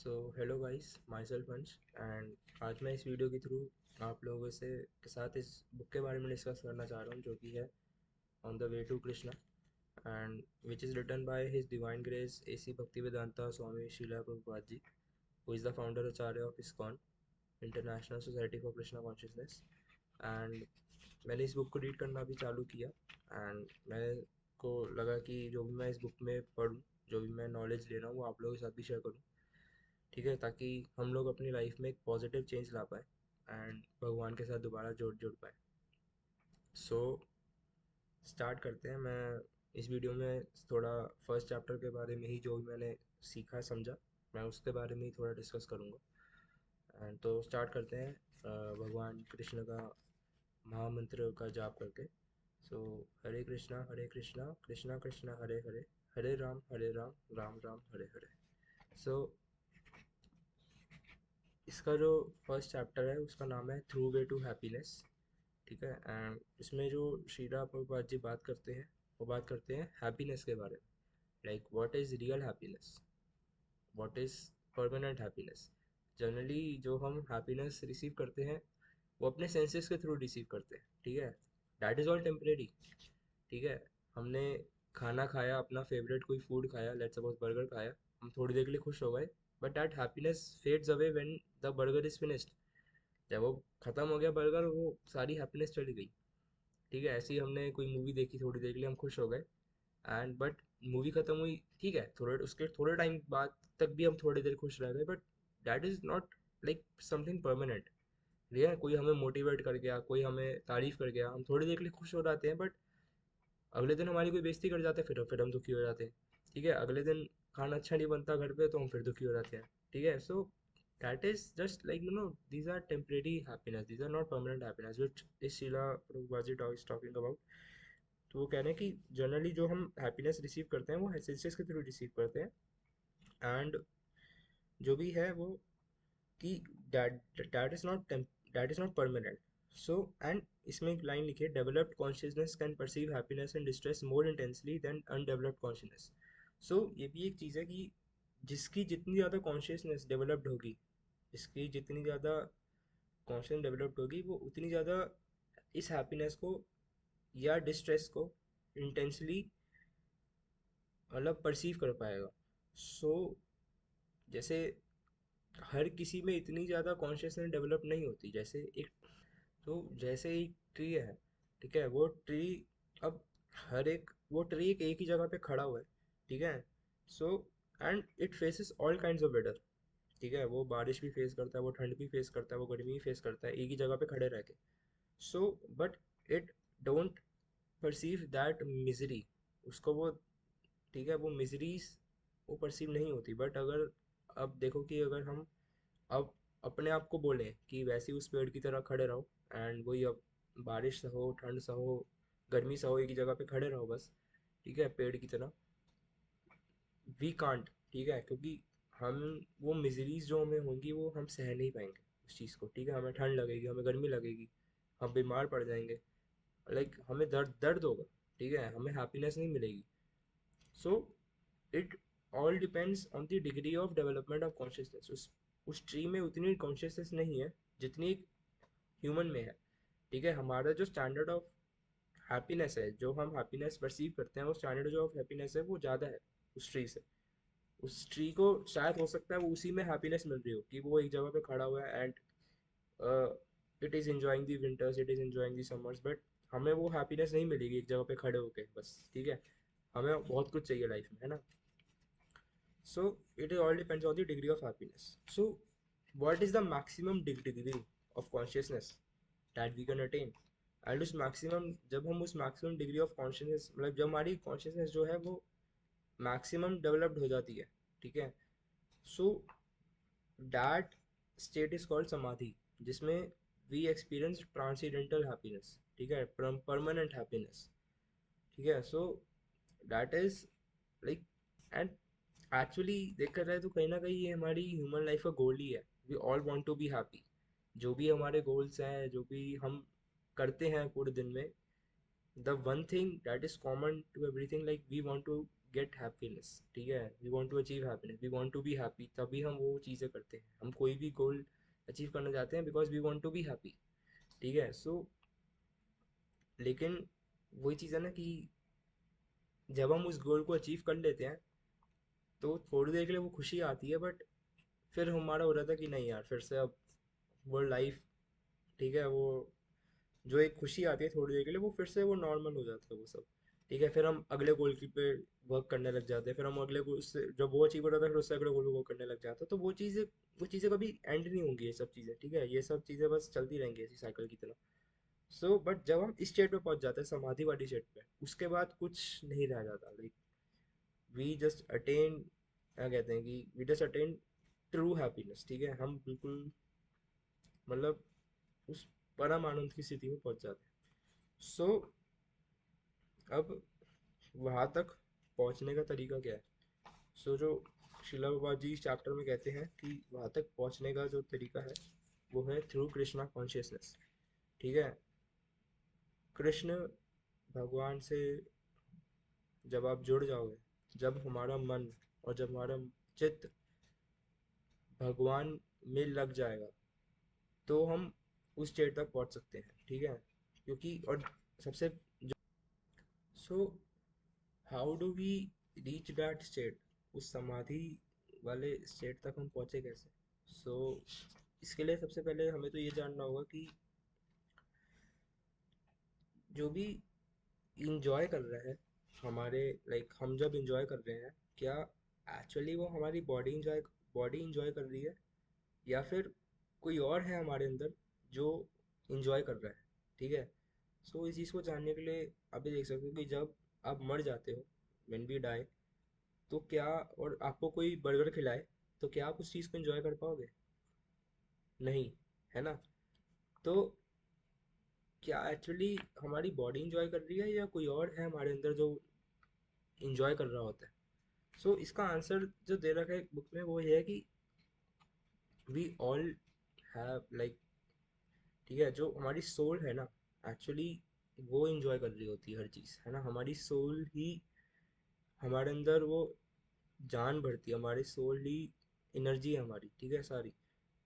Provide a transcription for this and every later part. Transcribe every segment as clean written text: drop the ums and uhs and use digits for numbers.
So hello guys, my self अंश and आज मैं इस वीडियो के थ्रू आप लोगों से के साथ इस बुक के बारे में डिस्कस करना चाह रहा हूँ जो कि है on the way to Krishna and which is written by his divine grace AC Bhaktivedanta Swami Srila Prabhupada ji, who is the founder acharya of ISKCON International Society for Krishna Consciousness. And मैंने इस बुक को रीड करना भी चालू किया एंड मेरे को लगा कि जो भी मैं इस बुक में पढ़ूँ, जो भी मैं नॉलेज ले रहा हूँ वो आप लोगों के साथ भी शेयर करूँ, ठीक है, ताकि हम लोग अपनी लाइफ में एक पॉजिटिव चेंज ला पाए एंड भगवान के साथ दोबारा जुड़ पाए। सो स्टार्ट करते हैं। मैं इस वीडियो में थोड़ा फर्स्ट चैप्टर के बारे में ही जो भी मैंने सीखा समझा मैं उसके बारे में ही थोड़ा डिस्कस करूँगा। एंड तो स्टार्ट करते हैं भगवान कृष्ण का महामंत्र का जाप करके। सो हरे कृष्णा कृष्णा कृष्णा हरे हरे, हरे राम राम राम हरे हरे। सो इसका जो फर्स्ट चैप्टर है उसका नाम है थ्रू वे टू हैप्पीनेस, ठीक है। एंड इसमें जो श्रीला प्रभुपाद जी बात करते हैं वो बात करते हैं हैप्पीनेस के बारे में, like what is real happiness, what is permanent happiness. Generally जो हम हैप्पीनेस रिसीव करते हैं वो अपने सेंसेस के थ्रू रिसीव करते हैं, ठीक है। दैट इज़ ऑल टेम्परेरी, ठीक है। हमने खाना खाया, अपना फेवरेट कोई फूड खाया, लेट्स सपोज बर्गर खाया, हम थोड़ी देर के लिए खुश हो गए, but that happiness fades away when the burger is finished. जब वो खत्म हो गया बर्गर, वो सारी हैप्पीनेस चली गई, ठीक है। ऐसे ही हमने कोई मूवी देखी, थोड़ी देर के लिए हम खुश हो गए एंड बट मूवी खत्म हुई, ठीक है, थोड़े उसके थोड़े टाइम बाद तक भी हम थोड़ी देर खुश रह गए, but that is not like something permanent. ठीक है, कोई हमें मोटिवेट कर गया, कोई हमें तारीफ कर गया, हम थोड़ी देर के लिए खुश हो जाते हैं, बट अगले दिन हमारी कोई बेइज्जती कर जाता है, फिर हम दुखी हो जाते हैं, ठीक है। अगले दिन खाना अच्छा नहीं बनता घर पे तो हम फिर दुखी हो जाते हैं, ठीक है। So that is just like these are temporary happiness, these are not permanent happiness which is Shrila Prabhupada is talking about. तो वो कह रहे हैं कि जनरली जो हम हैप्पीनेस रिसीव करते हैं वो सेंसेस के थ्रू रिसीव करते हैं एंड जो भी है वो कि that that is not that is not permanent. So and इसमें एक लाइन लिखी है, developed consciousness can perceive happiness and distress more intensely than undeveloped consciousness. So ये भी एक चीज़ है कि जिसकी जितनी ज़्यादा कॉन्शियसनेस डेवलप्ड होगी, जिसकी जितनी ज़्यादा कॉन्शियस डेवलप्ड होगी, वो उतनी ज़्यादा इस हैप्पीनेस को या डिस्ट्रेस को इंटेंसली मतलब परसीव कर पाएगा। सो जैसे हर किसी में इतनी ज़्यादा कॉन्शियसनेस डेवलप नहीं होती, जैसे एक, तो जैसे एक ट्री है, ठीक है, वो ट्री अब हर एक वो ट्री एक ही जगह पे खड़ा हुआ है, ठीक है। So and it faces all kinds of weather, ठीक है, वो बारिश भी फेस करता है, वो ठंड भी फेस करता है, वो गर्मी भी फेस करता है एक ही जगह पे खड़े रह के। So but it don't perceive that misery, उसको वो, ठीक है, वो मिजरीज वो परसीव नहीं होती। बट अगर अब देखो कि अगर हम अब अपने आप को बोलें कि वैसे ही उस पेड़ की तरह खड़े रहो एंड वही अब बारिश सा हो, ठंड सा हो, गर्मी सा हो, एक ही जगह पे खड़े रहो बस, ठीक है, पेड़ की तरह, वी कांट, ठीक है, क्योंकि हम वो मिजरीज जो हमें होंगी वो हम सह नहीं पाएंगे उस चीज़ को, ठीक है। हमें ठंड लगेगी, हमें गर्मी लगेगी, हम बीमार पड़ जाएंगे, लाइक हमें दर्द दर्द होगा, ठीक है, हमें हैप्पीनेस नहीं मिलेगी। So it all depends on the degree of development of consciousness. उस ट्री में उतनी कॉन्शियसनेस नहीं है जितनी ह्यूमन में है, ठीक है। हमारा जो स्टैंडर्ड ऑफ हैप्पीनेस है, जो हम हैप्पीनेस परसीव करते हैं, वो स्टैंडर्ड जो ऑफ हैप्पीनेस है वो ज़्यादा है उस ट्री से। उस ट्री को शायद हो सकता है वो उसी में हैप्पीनेस मिल रही हो कि वो एक जगह पे खड़ा हुआ है and it is enjoying the winters, it is enjoying the summers, but हमें वो हैप्पीनेस नहीं मिलेगी एक जगह पे खड़े होके बस, ठीक है। हमें बहुत कुछ चाहिए लाइफ में, है ना। So it all depends on the degree of happiness. So what is the maximum degree of consciousness that we can attain? And उस maximum, जब हम उस maximum degree of consciousness, मतलब जब हमारी consciousness जो है वो maximum developed हो जाती है, ठीक है, so that state is called samadhi, जिसमें we experience transcendental happiness, ठीक है, permanent happiness, ठीक है। So that is like and actually देखा जाए तो कहीं ना कहीं ये हमारी ह्यूमन लाइफ का गोल ही है। We all want to be happy. जो भी हमारे गोल्स हैं, जो भी हम करते हैं पूरे दिन में, the one thing that is common to everything, like we want to get happiness, ठीक है, we want to achieve happiness, we want to be happy, तभी हम वो चीज़ें करते हैं। हम कोई भी गोल अचीव करना चाहते हैं because we want to be happy, ठीक है। सो लेकिन वही चीज़ है ना कि जब हम उस गोल को अचीव कर लेते हैं तो थोड़ी देर के लिए वो खुशी आती है, बट फिर हमारा हो रहा था कि नहीं यार, फिर से अब वो लाइफ, ठीक है, वो जो एक खुशी आती है थोड़ी देर के लिए, वो फिर से वो नॉर्मल हो जाता है वो सब, ठीक है। फिर हम अगले गोल की पे वर्क करने लग जाते हैं, फिर हम अगले गोल से जब वो अचीव हो रहा था फिर उससे अगले गोल को वर्क करने लग जाते हैं। तो वो चीज़ें कभी एंड नहीं होंगी, ये सब चीज़ें, ठीक है, ये सब चीज़ें बस चलती रहेंगी ऐसी साइकिल की तरह। सो बट जब हम इस स्टेट पे पहुंच जाते हैं, समाधि वाली स्टेट पे, उसके बाद कुछ नहीं रह जाता। लाइक वी जस्ट अटेन, क्या कहते हैं कि we just attain true happiness, ठीक है, हम बिल्कुल मतलब उस परम आनंद की स्थिति में पहुंच जाते हैं। सो अब वहाँ तक पहुँचने का तरीका क्या है? सो जो शिला बाबा जी इस चैप्टर में कहते हैं कि वहाँ तक पहुँचने का जो तरीका है वो है थ्रू कृष्णा कॉन्शियसनेस, ठीक है। कृष्ण भगवान से जब आप जुड़ जाओगे, जब हमारा मन और जब हमारा चित्त भगवान में लग जाएगा, तो हम उस स्टेट तक पहुंच सकते हैं, ठीक है। क्योंकि और सबसे so how do we reach that state, उस समाधि वाले स्टेट तक हम पहुंचे कैसे? इसके लिए सबसे पहले हमें तो ये जानना होगा कि जो भी इंजॉय कर रहा है हमारे, लाइक हम जब इंजॉय कर रहे हैं, क्या एक्चुअली वो हमारी बॉडी इंजॉय कर रही है, या फिर कोई और है हमारे अंदर जो इंजॉय कर रहा है, ठीक है। इस चीज़ को जानने के लिए आप ये देख सकते हो कि जब आप मर जाते हो, व्हेन वी डाई, तो क्या, और आपको कोई बर्गर खिलाए, तो क्या आप उस चीज़ को एंजॉय कर पाओगे? नहीं, है ना। तो क्या एक्चुअली हमारी बॉडी इंजॉय कर रही है या कोई और है हमारे अंदर जो इंजॉय कर रहा होता है? इसका आंसर जो दे रखा है बुक में वो ये है कि वी ऑल हैव लाइक, ठीक है, जो हमारी सोल है ना, एक्चुअली वो इंजॉय कर रही होती है हर चीज़, है ना। हमारी सोल ही हमारे अंदर वो जान भरती है, हमारी सोल ही एनर्जी है हमारी, ठीक है, सारी।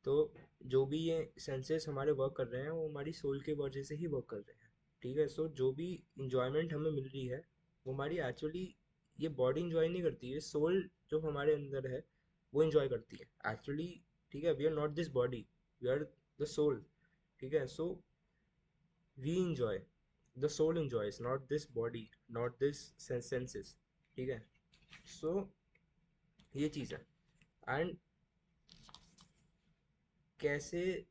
तो जो भी ये सेंसेस हमारे वर्क कर रहे हैं वो हमारी सोल के वजह से ही वर्क कर रहे हैं, ठीक है। जो भी इंजॉयमेंट हमें मिल रही है वो हमारी एक्चुअली, ये बॉडी इंजॉय नहीं करती है, सोल जो हमारे अंदर है वो इंजॉय करती है एक्चुअली, ठीक है। We are not this body, we are the soul, ठीक है। We enjoy, the soul enjoys, not this body, not this senses, ठीक है। सो ये चीज़ है। एंड कैसे,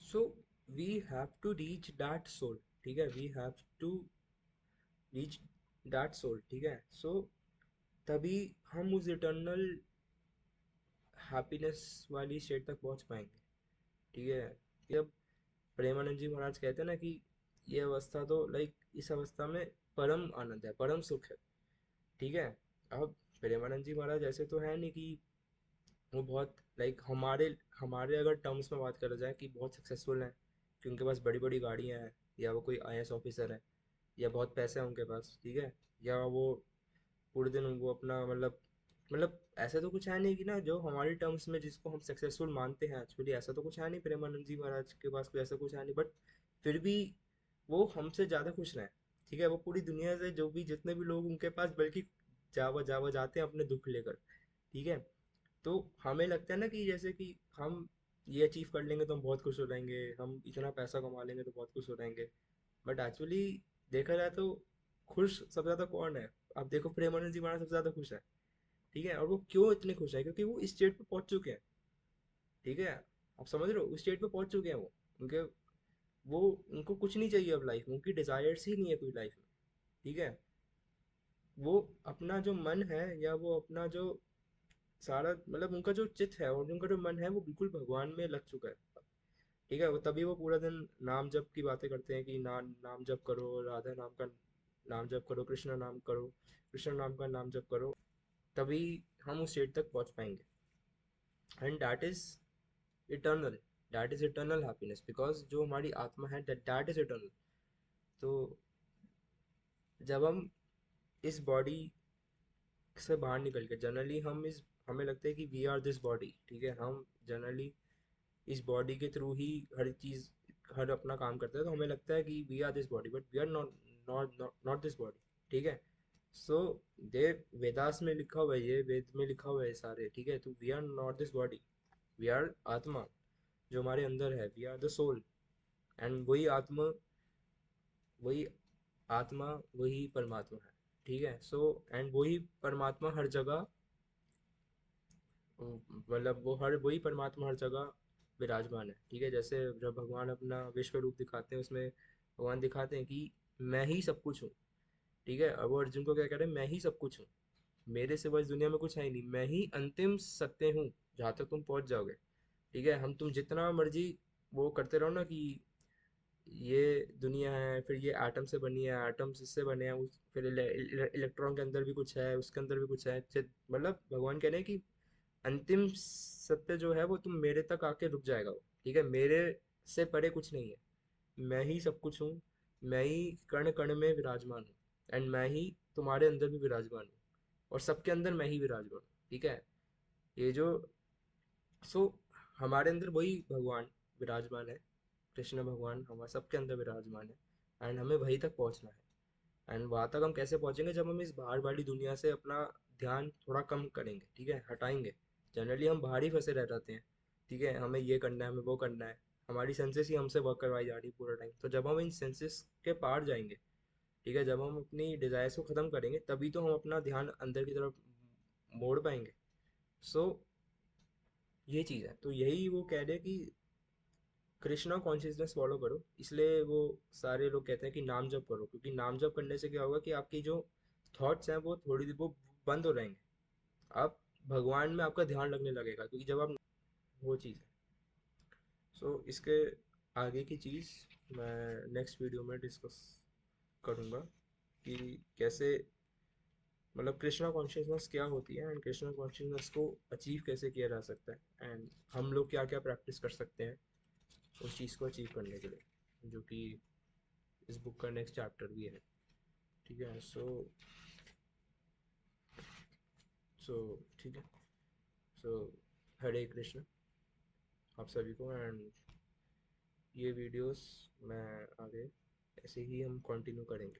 so we have to reach that soul, ठीक है, we have to reach that soul, ठीक है। तभी हम उस इटर्नल हैप्पीनेस वाली स्टेट तक पहुंच पाएंगे, ठीक है। कि अब प्रेमानंद जी महाराज कहते हैं ना कि ये अवस्था तो लाइक, इस अवस्था में परम आनंद है, परम सुख है, ठीक है। अब प्रेमानंद जी महाराज ऐसे तो है नहीं कि वो बहुत लाइक हमारे हमारे अगर टर्म्स में बात करा जाए कि बहुत सक्सेसफुल हैं, कि उनके पास बड़ी बड़ी गाड़ियाँ हैं, या वो कोई आईएएस ऑफिसर है, या बहुत पैसे हैं उनके पास, ठीक है, या वो पूरे दिन वो अपना मतलब ऐसा तो कुछ है नहीं कि ना, जो हमारी टर्म्स में जिसको हम सक्सेसफुल मानते हैं एक्चुअली ऐसा तो कुछ है नहीं, प्रेमानंद जी महाराज के पास कोई ऐसा कुछ है नहीं, बट फिर भी वो हमसे ज़्यादा खुश रहे, ठीक है। वो पूरी दुनिया से जो भी जितने भी लोग उनके पास बल्कि जावा जावा जाते हैं अपने दुख लेकर, ठीक है। तो हमें लगता है ना कि जैसे कि हम ये अचीव कर लेंगे तो हम बहुत खुश हो जाएंगे, हम इतना पैसा कमा लेंगे तो बहुत खुश हो जाएंगे, बट एक्चुअली देखा जाए तो खुश सबसे ज़्यादा कौन है? आप देखो प्रेमानंद जी महाराज सबसे ज़्यादा खुश है, ठीक है। और वो क्यों इतने खुश है? क्योंकि वो इस स्टेट पे पहुंच चुके हैं, ठीक है। आप समझ रहे हो, उस स्टेट पे पहुंच चुके हैं वो, उनके वो उनको कुछ नहीं चाहिए अब लाइफ में, उनकी डिजायर्स ही नहीं है कोई लाइफ में, ठीक है। वो अपना जो मन है, या वो अपना जो सारा उनका जो चित्त है और उनका जो मन है वो बिल्कुल भगवान में लग चुका है, ठीक है। वो तभी वो पूरा दिन नाम जप की बातें करते हैं कि नाम जप करो, राधा नाम का नाम जप करो, कृष्ण नाम करो, कृष्ण नाम का नाम जप करो, तभी हम उस स्टेट तक पहुंच पाएंगे। And eternal that is eternal happiness, because जो हमारी आत्मा है दैट इज इटर्नल। तो जब हम इस बॉडी से बाहर निकल के जनरली हमें लगता है कि वी आर दिस बॉडी, ठीक है, हम जनरली इस बॉडी के थ्रू ही हर चीज़, हर अपना काम करते हैं, तो हमें लगता है कि we are this body, but we are not, not this body, ठीक है। सो दे वेदास में लिखा हुआ है, ये वेद में लिखा हुआ है सारे, ठीक है, तो we are not this body, we are atma, जो हमारे अंदर है, we are the soul. And वही आत्मा वही परमात्मा है, ठीक है। सो एंड वही परमात्मा हर जगह, मतलब वो हर वही परमात्मा हर जगह विराजमान है, ठीक है। जैसे जब भगवान अपना विश्व रूप दिखाते हैं, उसमें भगवान दिखाते हैं कि मैं ही सब कुछ हूँ, ठीक है। अब वो अर्जुन को क्या कह रहे हैं, मैं ही सब कुछ हूँ, मेरे सिवा इस दुनिया में कुछ है ही नहीं, मैं ही अंतिम सत्य हूँ, जहाँ तक तुम पहुँच जाओगे, ठीक है। हम तुम जितना मर्जी वो करते रहो ना कि ये दुनिया है, फिर ये एटम से बनी है, एटम्स इससे बने हैं, उस फिर इलेक्ट्रॉन के अंदर भी कुछ है, उसके अंदर भी कुछ है, मतलब भगवान कह रहे हैं कि अंतिम सत्य जो है वो तुम मेरे तक आके रुक जाएगा वो, ठीक है। मेरे से परे कुछ नहीं है, मैं ही सब कुछ हूँ, मैं ही कण कण में विराजमान हूँ, एंड मैं ही तुम्हारे अंदर भी विराजमान हूँ, और सबके अंदर मैं ही विराजमान हूँ, ठीक है। ये जो सो हमारे अंदर वही भगवान विराजमान है, कृष्ण भगवान हमारे सबके अंदर विराजमान है, एंड हमें वहीं तक पहुंचना है। एंड वहाँ तक हम कैसे पहुंचेंगे, जब हम इस बाहर वाली दुनिया से अपना ध्यान थोड़ा कम करेंगे, ठीक है, हटाएंगे। जनरली हम बाहर ही फंसे रह जाते हैं, ठीक है, हमें ये करना है, हमें वो करना है, हमारी सेंसेस ही हमसे वर्क करवाई जा रही है पूरा टाइम। तो जब हम इन सेंसेस के पार जाएंगे, ठीक है, जब हम अपनी डिज़ायर्स को ख़त्म करेंगे, तभी तो हम अपना ध्यान अंदर की तरफ मोड़ पाएंगे। सो ये चीज़ है, तो यही वो कह रहे हैं कि कृष्णा कॉन्शियसनेस फॉलो करो, इसलिए वो सारे लोग कहते हैं कि नाम जप करो, क्योंकि नाम जप करने से क्या होगा कि आपकी जो थॉट्स हैं वो थोड़ी वो बंद हो रहेंगे, आप भगवान में आपका ध्यान लगने लगेगा, क्योंकि जब आप वो चीज़ है। सो इसके आगे की चीज़ मैं नेक्स्ट वीडियो में डिस्कस करूँगा कि कैसे, मतलब कृष्णा कॉन्शियसनेस क्या होती है, एंड कृष्णा कॉन्शियसनेस को अचीव कैसे किया जा सकता है, एंड हम लोग क्या क्या प्रैक्टिस कर सकते हैं उस चीज़ को अचीव करने के लिए, जो कि इस बुक का नेक्स्ट चैप्टर भी है, ठीक है। सो ठीक है। सो हरे कृष्ण आप सभी को, एंड ये वीडियोस मैं आगे ऐसे ही हम कंटिन्यू करेंगे।